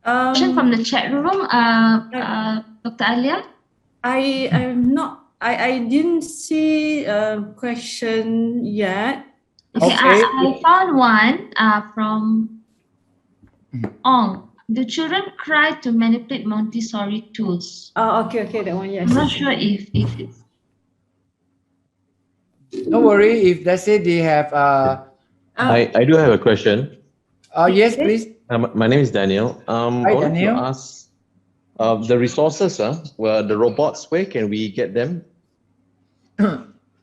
Question from the chat room, Dr. Alia. I didn't see a question yet. Okay, I found one from Ong. Do children cry to manipulate Montessori tools? Okay, that one, yes. I'm not sure if it's... No worry, if let's say they have... I do have a question. Yes, please. My name is Daniel. Hi, I want Daniel. to ask the resources, well, the robots, where can we get them?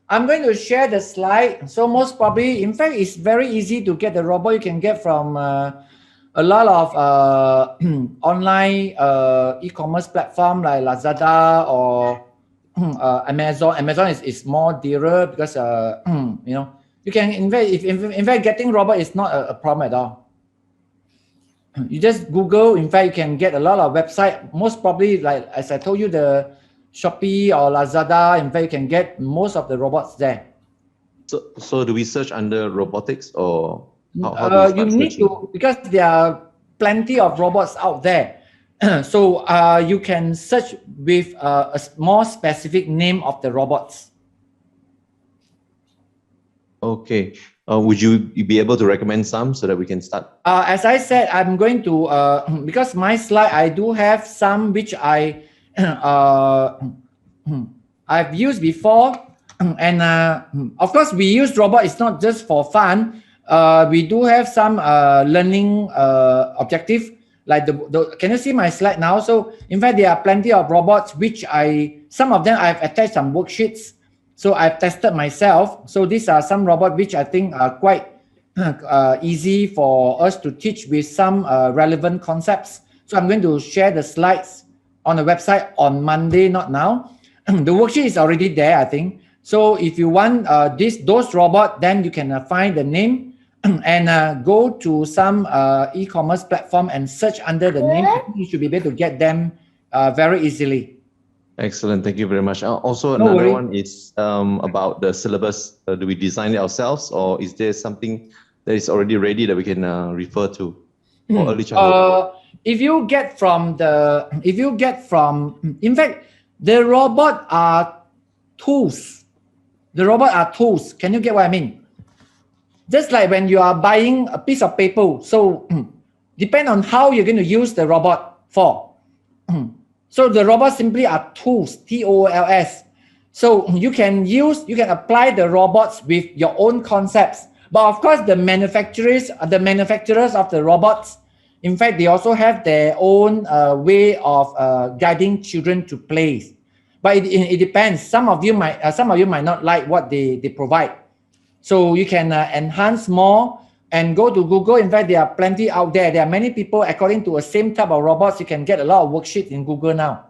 I'm going to share the slide. So most probably, in fact, it's very easy to get the robot. You can get from a lot of online e-commerce platform like Lazada or Amazon. Amazon is more dearer because you know, you can in fact getting robot is not a problem at all. You just Google. In fact, you can get a lot of website. Most probably, like as I told you, the Shopee or Lazada. In fact, you can get most of the robots there. So do we search under robotics or how do we you need searching? to, because there are plenty of robots out there. So you can search with a more specific name of the robots. Okay. Would you be able to recommend some so that we can start? As I said, I'm going to, because my slide, I do have some which I've used before. And of course, we use robot. It's not just for fun. We do have some learning objective. Like can you see my slide now? So in fact, there are plenty of robots, which some of them I've attached some worksheets. So I've tested myself. So these are some robots which I think are quite easy for us to teach with some relevant concepts. So I'm going to share the slides on the website on Monday, not now. The worksheet is already there, I think. So if you want those robots, then you can find the name and go to some e-commerce platform and search under the name. You should be able to get them very easily. Excellent. Thank you very much. Also, another one is about the syllabus. Do we design it ourselves, or is there something that is already ready that we can refer to for early childhood? If you get from, in fact, the robot are tools. The robot are tools. Can you get what I mean? Just like when you are buying a piece of paper. So depend on how you're going to use the robot for. So the robots simply are tools, T-O-O-L-S. So you can apply the robots with your own concepts. But of course, the manufacturers of the robots, in fact, they also have their own way of guiding children to play. But it depends. Some of you might not like what they provide. So you can enhance more and go to Google. In fact, there are plenty out there. There are many people, according to a same type of robots, you can get a lot of worksheets in Google now.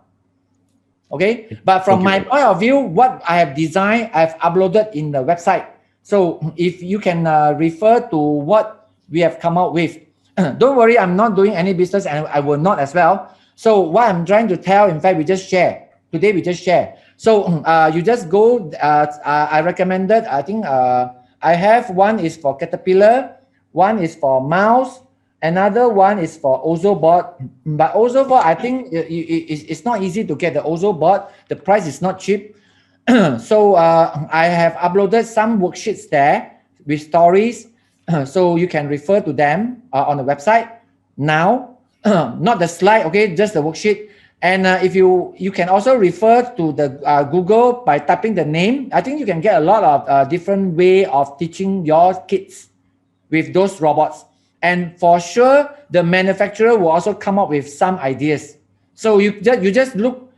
Okay, but from my point of view, what I have designed, I've uploaded in the website. So if you can refer to what we have come out with. Don't worry, I'm not doing any business and I will not as well. So what I'm trying to tell, in fact, we just share. Today we just share. So you just go, I recommended, I think I have one is for Caterpillar, one is for mouse, another one is for OzoBot. But OzoBot, I think it's not easy to get the OzoBot. The price is not cheap. So I have uploaded some worksheets there with stories. So you can refer to them on the website now. Not the slide, okay, just the worksheet. And if you can also refer to the Google by typing the name. I think you can get a lot of different way of teaching your kids with those robots. And for sure, the manufacturer will also come up with some ideas. So you just look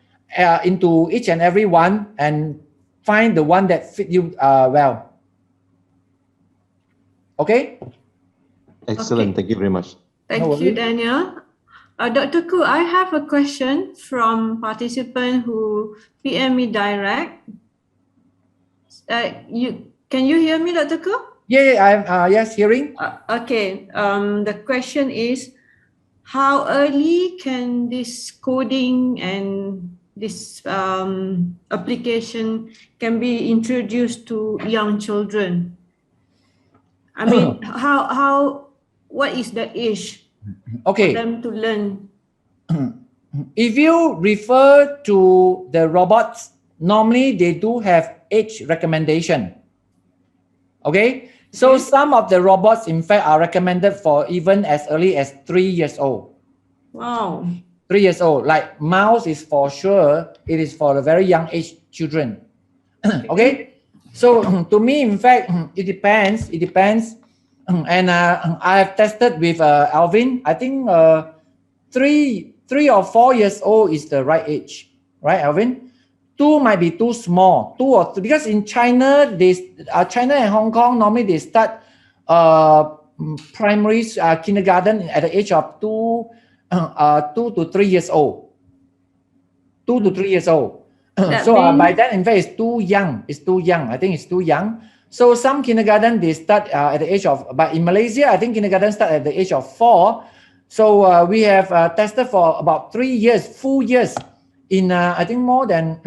into each and every one and find the one that fit you well. Okay? Excellent. Thank you very much. Thank you, Daniel. Dr. Khoo, I have a question from participant who PM me direct. Can you hear me, Dr. Khoo? Yeah, I'm yes, hearing. Okay. The question is, how early can this coding and this application can be introduced to young children? I mean, what is the age for them to learn? if you refer to the robots, normally they do have age recommendation. Okay, so some of the robots, in fact, are recommended for even as early as 3 years old. Wow. 3 years old. Like mouse is for sure, it is for the very young age children. Okay, so to me, in fact, it depends. It depends. And I have tested with Alvin. I think 3 or 4 years old is the right age, right, Alvin? 2 might be too small. 2 or 3, because in China, China and Hong Kong normally they start primary kindergarten at the age of 2 to 3 years old. 2 to 3 years old. So by then, in fact, it's too young. It's too young. I think it's too young. So some kindergarten they start at the age of, but in Malaysia, I think kindergarten start at the age of 4. So we have tested for about 3 years, full years, in I think more than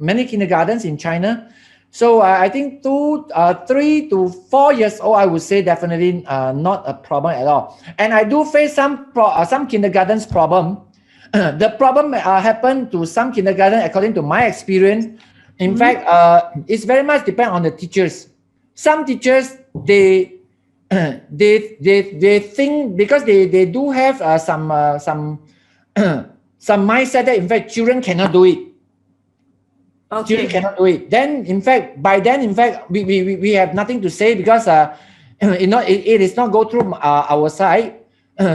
many kindergartens in China. So I think 3 to 4 years old, I would say definitely not a problem at all. And I do face some kindergartens problem. The problem happened to some kindergarten, according to my experience. In fact, it's very much depend on the teachers. Some teachers they think, because they do have some mindset that in fact children cannot do it. Okay. Children cannot do it. Then in fact, by then in fact we have nothing to say, because it is not go through our side.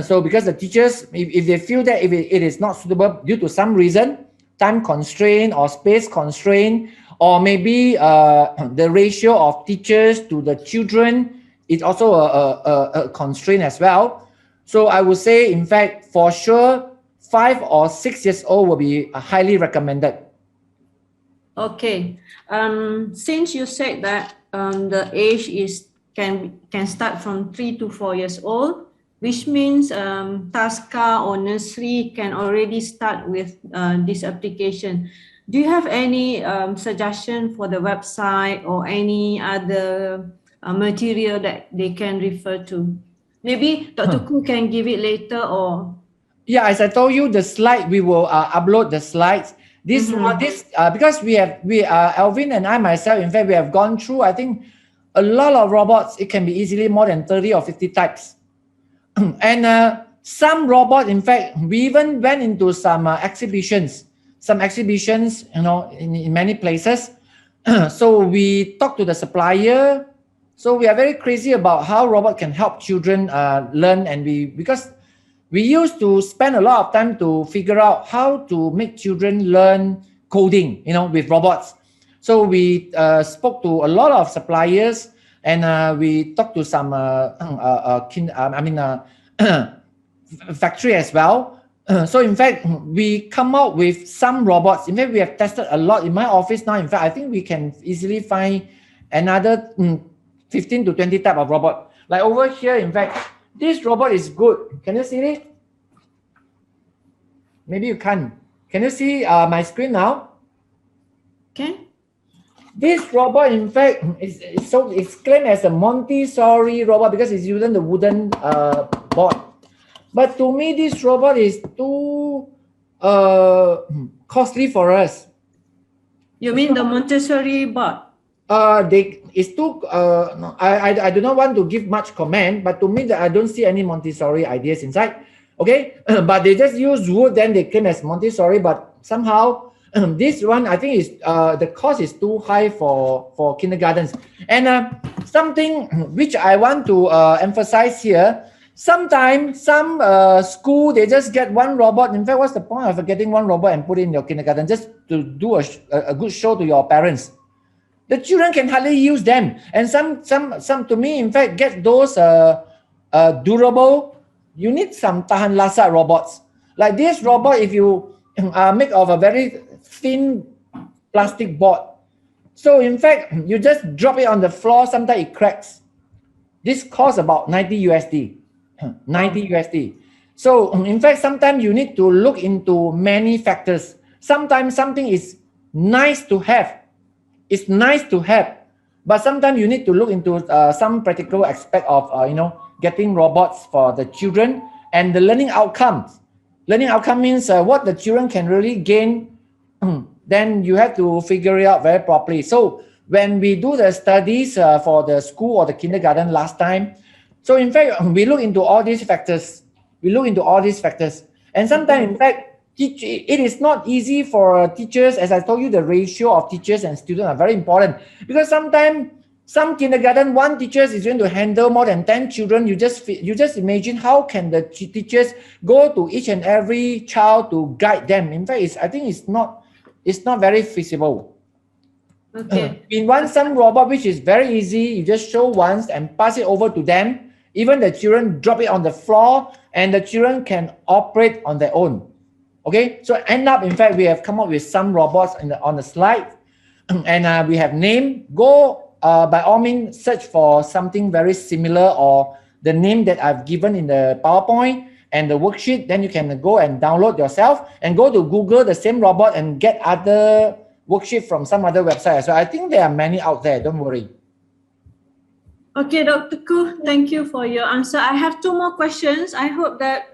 So because the teachers, if they feel that if it is not suitable due to some reason, time constraint or space constraint, or maybe the ratio of teachers to the children is also a constraint as well. So I would say, in fact, for sure, 5 or 6 years old will be highly recommended. Okay. Since you said that the age can start from 3 to 4 years old, which means Tasca or nursery can already start with this application. Do you have any suggestion for the website or any other material that they can refer to? Maybe Dr. Khoo can give it later, or... Yeah, as I told you, the slide, we will upload the slides. Because we Alvin and I myself, in fact, we have gone through, I think, a lot of robots. It can be easily more than 30 or 50 types. And some robots, in fact, we even went into some exhibitions, in many places. So we talked to the supplier. So we are very crazy about how robot can help children learn, and because we used to spend a lot of time to figure out how to make children learn coding, with robots. So we spoke to a lot of suppliers, and we talked to some factory as well. So in fact, we come out with some robots. In fact, we have tested a lot in my office now. In fact, I think we can easily find another 15 to 20 type of robot. Like over here, in fact, this robot is good. Can you see it? Maybe you can't. Can you see my screen now? Okay. This robot, in fact, it's claimed as a Montessori robot because it's using the wooden board. But to me, this robot is too costly for us. You mean the Montessori board? It's too. No, I do not want to give much comment, but to me, I don't see any Montessori ideas inside. Okay, but they just use wood, then they claim as Montessori. But somehow, this one, I think, is the cost is too high for kindergartens. And something which I want to emphasize here. Sometimes some school, they just get one robot. In fact, what's the point of getting one robot and put it in your kindergarten just to do a good show to your parents? The children can hardly use them. And some to me, in fact, get those durable. You need some tahan lasa robots. Like this robot, if you make of a very thin plastic board. So in fact, you just drop it on the floor, sometimes it cracks. This costs about 90 USD. 90 USD. So in fact, sometimes you need to look into many factors. Sometimes something is nice to have. It's nice to have, but sometimes you need to look into some practical aspect of getting robots for the children and the learning outcomes. Learning outcome means what the children can really gain. Then you have to figure it out very properly. So when we do the studies for the school or the kindergarten last time, so in fact, we look into all these factors. And sometimes, in fact, it is not easy for teachers. As I told you, the ratio of teachers and students are very important, because sometimes some kindergarten, one teacher is going to handle more than 10 children. You just imagine how can the teachers go to each and every child to guide them. In fact, I think it's not very feasible. Okay. We want some robot which is very easy. You just show once and pass it over to them. Even the children drop it on the floor and the children can operate on their own. Okay, so end up, in fact, we have come up with some robots on the slide, and we have name. Go by all means search for something very similar or the name that I've given in the PowerPoint and the worksheet. Then you can go and download yourself and go to Google the same robot and get other worksheet from some other website. So I think there are many out there. Don't worry. Okay, Dr. Khoo, thank you for your answer. I have 2 more questions. I hope that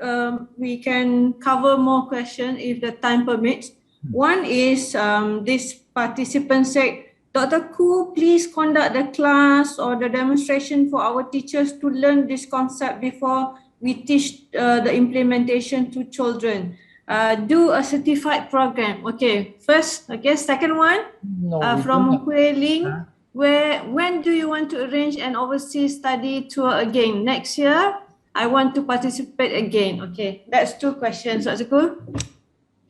we can cover more questions if the time permits. One is this participant said, Dr. Khoo, please conduct the class or the demonstration for our teachers to learn this concept before we teach the implementation to children. Do a certified program. Okay, first, okay, second one, from Hui Ling. When do you want to arrange an overseas study tour again? Next year, I want to participate again. Okay, that's 2 questions, Dr. Khoo.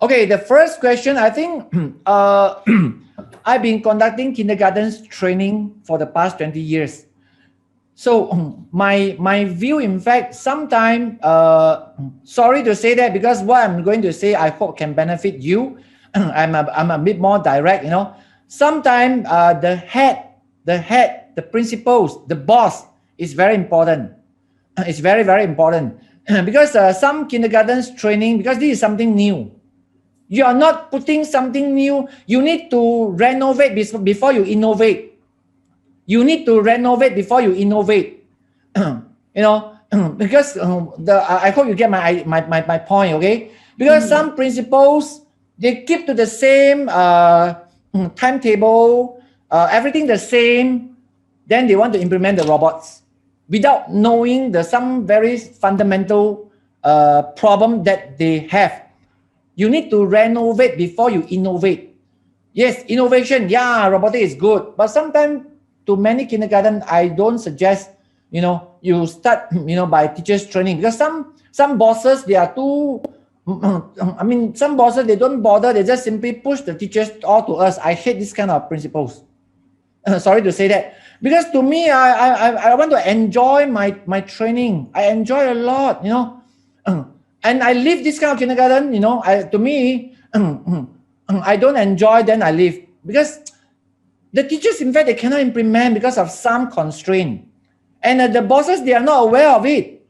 Okay, the first question, I think I've been conducting kindergarten training for the past 20 years. So my view, in fact, sometimes, sorry to say that, because what I'm going to say, I hope can benefit you. I'm a bit more direct, you know. Sometimes the head, the principals, the boss is very important. It's very, very important. Because some kindergarten training, because this is something new. You are not putting something new. You need to renovate before you innovate. You need to renovate before you innovate. You know, because I hope you get my point, okay? Because some principals, they keep to the same timetable, everything the same, then they want to implement the robots without knowing some very fundamental problem that they have. You need to renovate before you innovate. Yes, innovation, yeah, robotics is good, but sometimes to many kindergarten, I don't suggest, you know, you start, you know, by teachers training, because some bosses, they are too, I mean, some bosses, they don't bother, they just simply push the teachers all to us. I hate this kind of principles. Sorry to say that, because to me, I want to enjoy my training. I enjoy a lot, you know, and I leave this kind of kindergarten, you know, to me, I don't enjoy, then I leave, because the teachers, in fact, they cannot implement because of some constraint, and the bosses, they are not aware of it.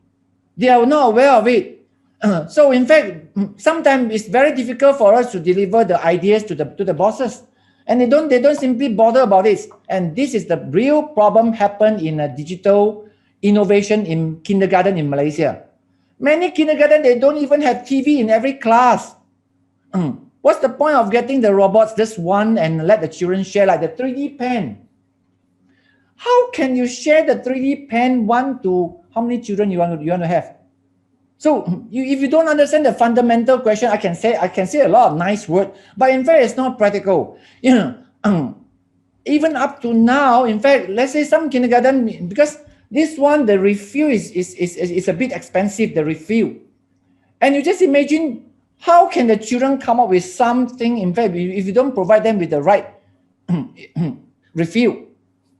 So in fact, sometimes it's very difficult for us to deliver the ideas to the bosses, and they don't simply bother about this. And this is the real problem happen in a digital innovation in kindergarten in Malaysia. Many kindergarten, they don't even have TV in every class. What's the point of getting the robots, just one, and let the children share, like the 3D pen? How can you share the 3D pen one to how many children you want to have? So if you don't understand the fundamental question, I can say a lot of nice words, but in fact, it's not practical. You know, even up to now, in fact, let's say some kindergarten, because this one, the refill is a bit expensive, the refill. And you just imagine, how can the children come up with something, in fact, if you don't provide them with the right refill?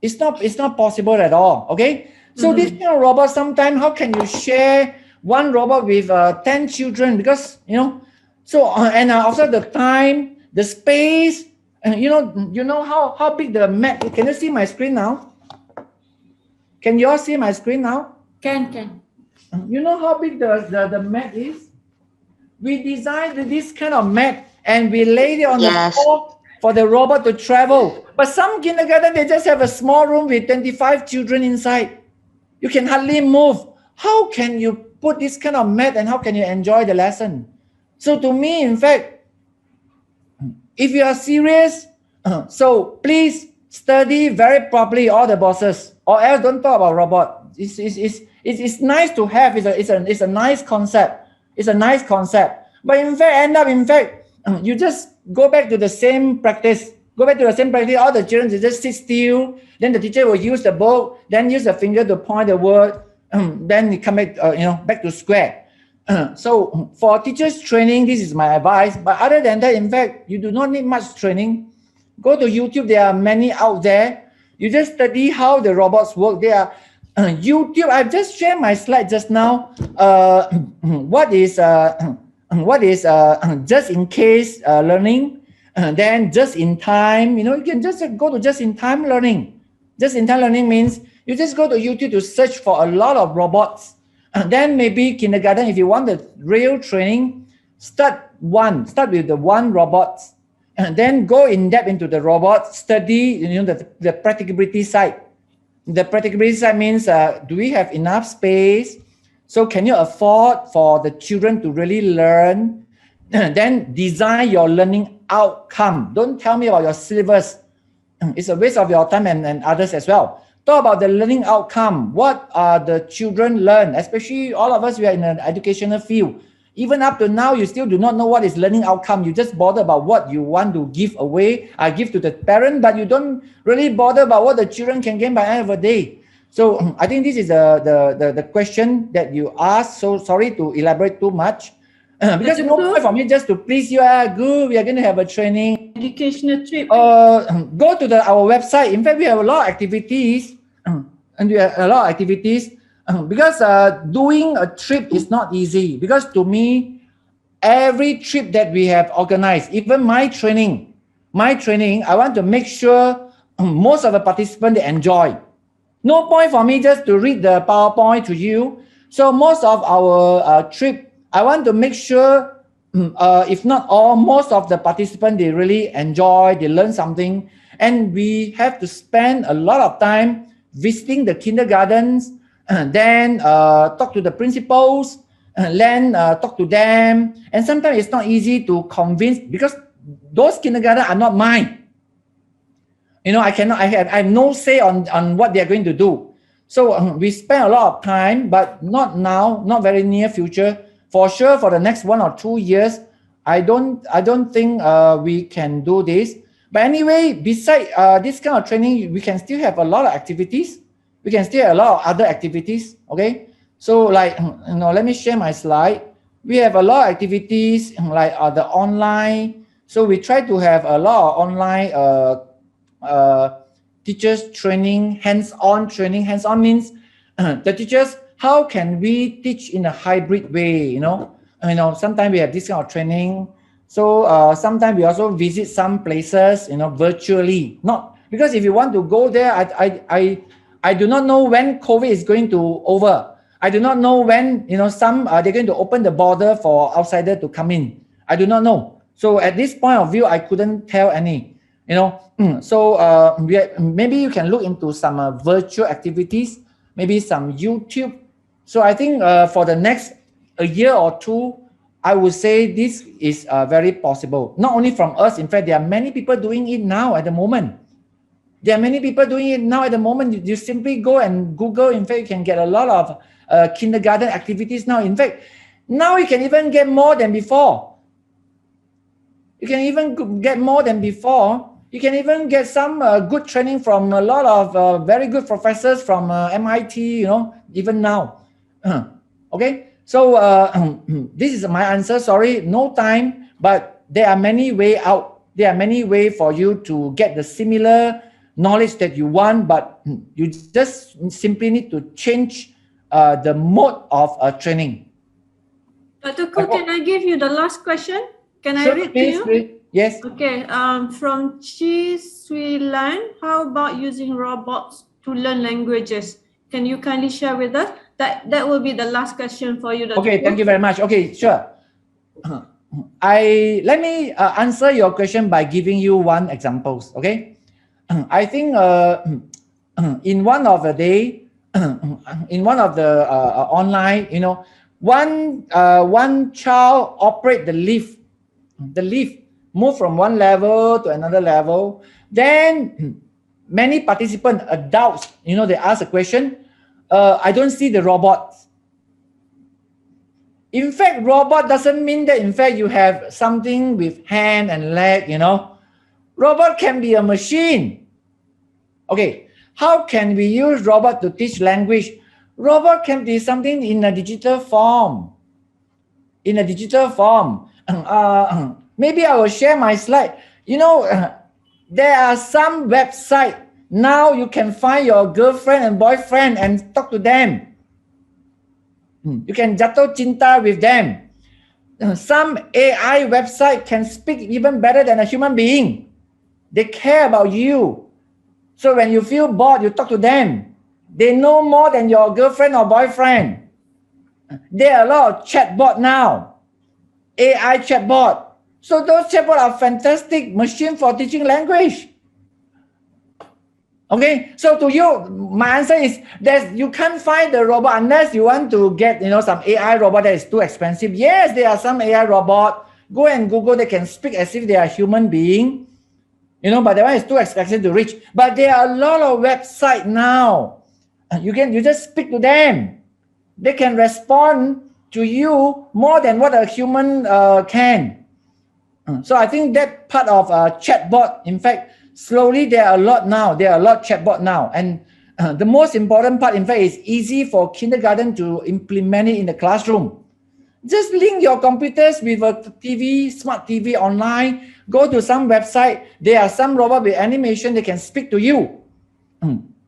It's not possible at all, okay? So this kind of robot, sometimes, how can you share one robot with 10 children? Because, you know, so, and also the time, the space, and you know how big the mat. Can you see my screen now? Can you all see my screen now? Can. You know how big the mat is? We designed this kind of mat and we laid it on the floor for the robot to travel. But some kindergarten, they just have a small room with 25 children inside. You can hardly move. How can you put this kind of mat and how can you enjoy the lesson? So to me, in fact, if you are serious, so please study very properly, all the bosses, or else don't talk about robot. It's nice to have. It's a nice concept. It's a nice concept. But in fact, you just go back to the same practice. Go back to the same practice. All the children, they just sit still. Then the teacher will use the book, then use the finger to point the word. Then you come back, back to square. So for teachers training, this is my advice. But other than that, in fact, you do not need much training. Go to YouTube. There are many out there. You just study how the robots work. There are YouTube. I've just shared my slide just now. What is just in case learning? Then just in time. You can just go to just in time learning. Just in time learning means you just go to YouTube to search for a lot of robots. And then maybe kindergarten, if you want the real training, start with the one robot, and then go in depth into the robot, study the practicability side. The practicability side means do we have enough space? So can you afford for the children to really learn? Then design your learning outcome. Don't tell me about your syllabus. It's a waste of your time and others as well. Talk about the learning outcome. What are the children learn? Especially all of us, we are in an educational field. Even up to now, you still do not know what is learning outcome. You just bother about what you want to give away, give to the parent, but you don't really bother about what the children can gain by the end of the day. So I think this is the question that you asked. So sorry to elaborate too much. Because no point for me just to please you. Good, we are going to have a training. Educational trip. Go to our website. In fact, we have a lot of activities. Because doing a trip is not easy. Because to me, every trip that we have organized, even my training, I want to make sure most of the participants enjoy. No point for me just to read the PowerPoint to you. So most of our trip, I want to make sure, if not all, most of the participants, they really enjoy, they learn something. And we have to spend a lot of time visiting the kindergartens, and then talk to the principals, and then talk to them. And sometimes it's not easy to convince because those kindergarten are not mine. I have no say on what they're going to do. So we spend a lot of time, but not now, not very near future. For sure, for the next 1 or 2 years, I don't think we can do this. But anyway, besides this kind of training, we can still have a lot of activities. We can still have a lot of other activities. Okay, so let me share my slide. We have a lot of activities like the online. So we try to have a lot of online teachers training, hands-on training. Hands-on means the teachers, how can we teach in a hybrid way? Sometimes we have this kind of training. So sometimes we also visit some places, virtually. Not because if you want to go there, I do not know when COVID is going to over. I do not know when they're going to open the border for outsider to come in. I do not know. So at this point of view, I couldn't tell any. So maybe you can look into some virtual activities, maybe some YouTube. So I think for the next a year or two, I would say this is very possible. Not only from us, in fact, there are many people doing it now at the moment. You simply go and Google. In fact, you can get a lot of kindergarten activities now. In fact, now you can even get more than before. You can even get some good training from a lot of very good professors from MIT, even now. Okay, so this is my answer. Sorry, no time, but there are many ways out. There are many ways for you to get the similar knowledge that you want, but you just simply need to change the mode of training. Dr. Khoo, can I give you the last question? Can I read to you? Please. Yes. Okay. From Chi Sui Lan, how about using robots to learn languages? Can you kindly share with us? That will be the last question for you, Dr. Okay, Khoo. thank you very much. Okay, sure. Let me answer your question by giving you one example. Okay, I think in one of the day, in one of the online, one child operate the lift, move from one level to another level. Then many participants, adults, they ask a question, I don't see the robot. In fact, robot doesn't mean that in fact you have something with hand and leg, Robot can be a machine. Okay, how can we use robot to teach language? Robot can be something in a digital form. Maybe I will share my slide. There are some websites now you can find your girlfriend and boyfriend and talk to them. You can jatuh cinta with them. Some AI website can speak even better than a human being. They care about you. So when you feel bored, you talk to them. They know more than your girlfriend or boyfriend. There are a lot of chatbot now. AI chatbot. So those chatbots are fantastic machine for teaching language. Okay, so to you, my answer is that you can't find the robot unless you want to get some AI robot that is too expensive. Yes, there are some AI robot. Go and Google, they can speak as if they are human being. But that one is too expensive to reach. But there are a lot of websites now. You just speak to them. They can respond to you more than what a human can. So I think that part of chatbot, in fact, slowly there are a lot now. There are a lot of chatbot now. And the most important part, in fact, is easy for kindergarten to implement it in the classroom. Just link your computers with a TV, smart TV online. Go to some website. There are some robot with animation. They can speak to you.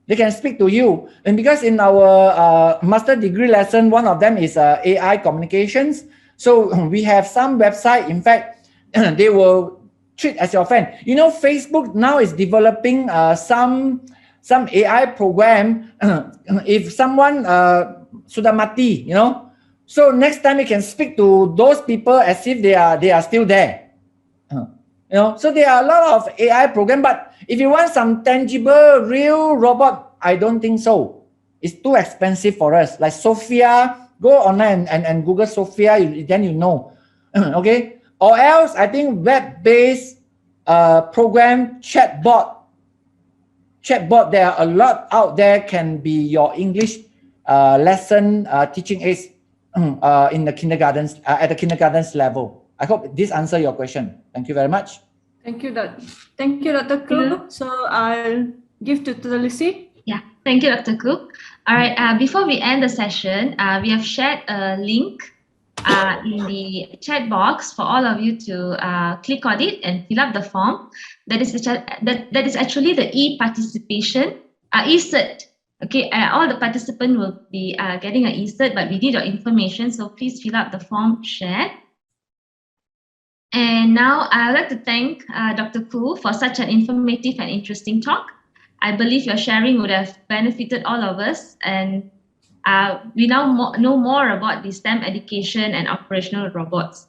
They can speak to you. And because in our master degree lesson, one of them is AI communications. So we have some website. In fact, they will treat as your friend. Facebook now is developing some AI program. If someone sudah mati, so next time you can speak to those people as if they are still there. So there are a lot of AI program, but if you want some tangible, real robot, I don't think so. It's too expensive for us. Like Sophia, go online and Google Sophia, then you know. Okay? Or else, I think web-based program, chatbot, there are a lot out there can be your English lesson teaching aids in the kindergartens, at the kindergarten's level. I hope this answers your question. Thank you very much. Thank you, Dr. Khoo. So I'll give to Lucy. Yeah, thank you, Dr. Khoo. All right, before we end the session, we have shared a link in the chat box for all of you to click on it and fill up the form. That is actually the e-participation, e-cert. Okay, all the participants will be getting an e-cert, but we need your information, so please fill up the form shared. And now I'd like to thank Dr. Khoo for such an informative and interesting talk. I believe your sharing would have benefited all of us, and we now know more about the STEM education and operational robots.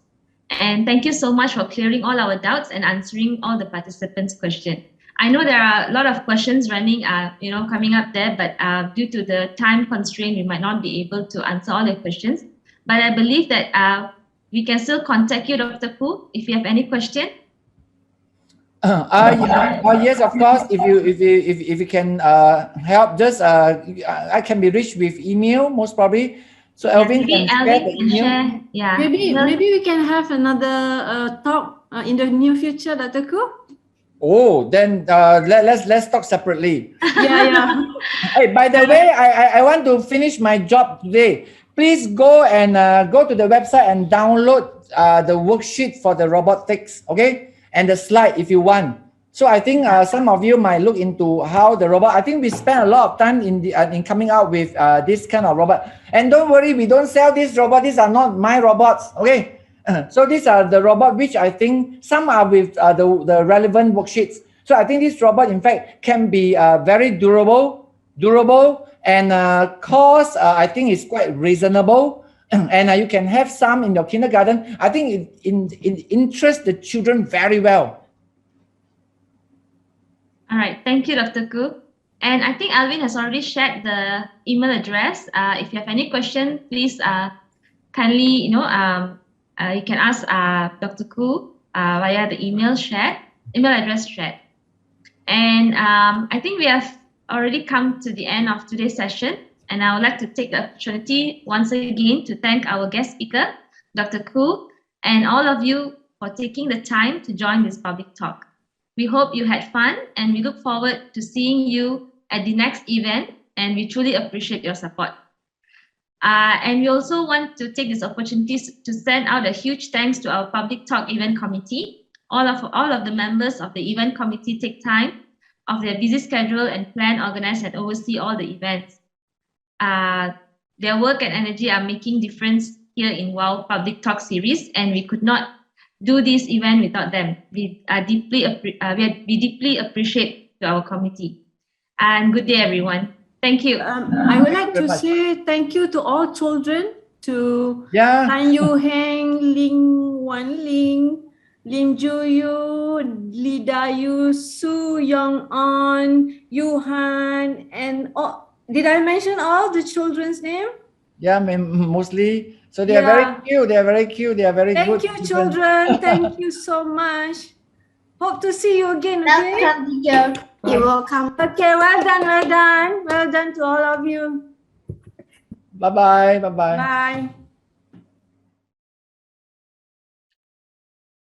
And thank you so much for clearing all our doubts and answering all the participants' questions. I know there are a lot of questions running, coming up there, but due to the time constraint, we might not be able to answer all your questions. But I believe that we can still contact you, Dr. Khoo, if you have any question. Yes, of course. If you can help, just I can be reached with email most probably. So Alvin can share the email. Yeah. Maybe we can have another talk in the near future, Dr. Khoo. Oh, then let's talk separately. Yeah. Hey, by the way, I want to finish my job today. Please go to the website and download the worksheet for the robotics, okay? And the slide if you want. So I think some of you might look into how the robot. I think we spend a lot of time in coming out with this kind of robot. And don't worry, we don't sell this robot. These are not my robots, okay? So these are the robot which I think some are with the relevant worksheets. So I think this robot, in fact, can be very durable, and cost I think is quite reasonable. And you can have some in your kindergarten. I think it interests the children very well. All right, thank you, Dr. Khoo. And I think Alvin has already shared the email address. If you have any question, please kindly, you can ask Dr. Khoo via the email address shared. And I think we have already come to the end of today's session. And I would like to take the opportunity once again to thank our guest speaker, Dr. Khoo, and all of you for taking the time to join this public talk. We hope you had fun, and we look forward to seeing you at the next event, and we truly appreciate your support. And we also want to take this opportunity to send out a huge thanks to our public talk event committee. All of the members of the event committee take time of their busy schedule and plan, organize, and oversee all the events. Their work and energy are making difference here in WOW Public Talk series, and we could not do this event without them. We deeply appreciate to our committee. And good day, everyone. Thank you. I would like to say thank you to all children, to Han Yu Heng, Ling Wan Ling, Lim Ju Yu, Lee Da Yu, Su Young On, Yu Han, and did I mention all the children's name? Yeah, mostly. So they are very cute. They are very cute. They are very good. Thank you, children. Thank you so much. Hope to see you again. Okay. Welcome, teacher. You're welcome. Okay. Well done. Well done. Well done to all of you. Bye-bye. Bye-bye. Bye.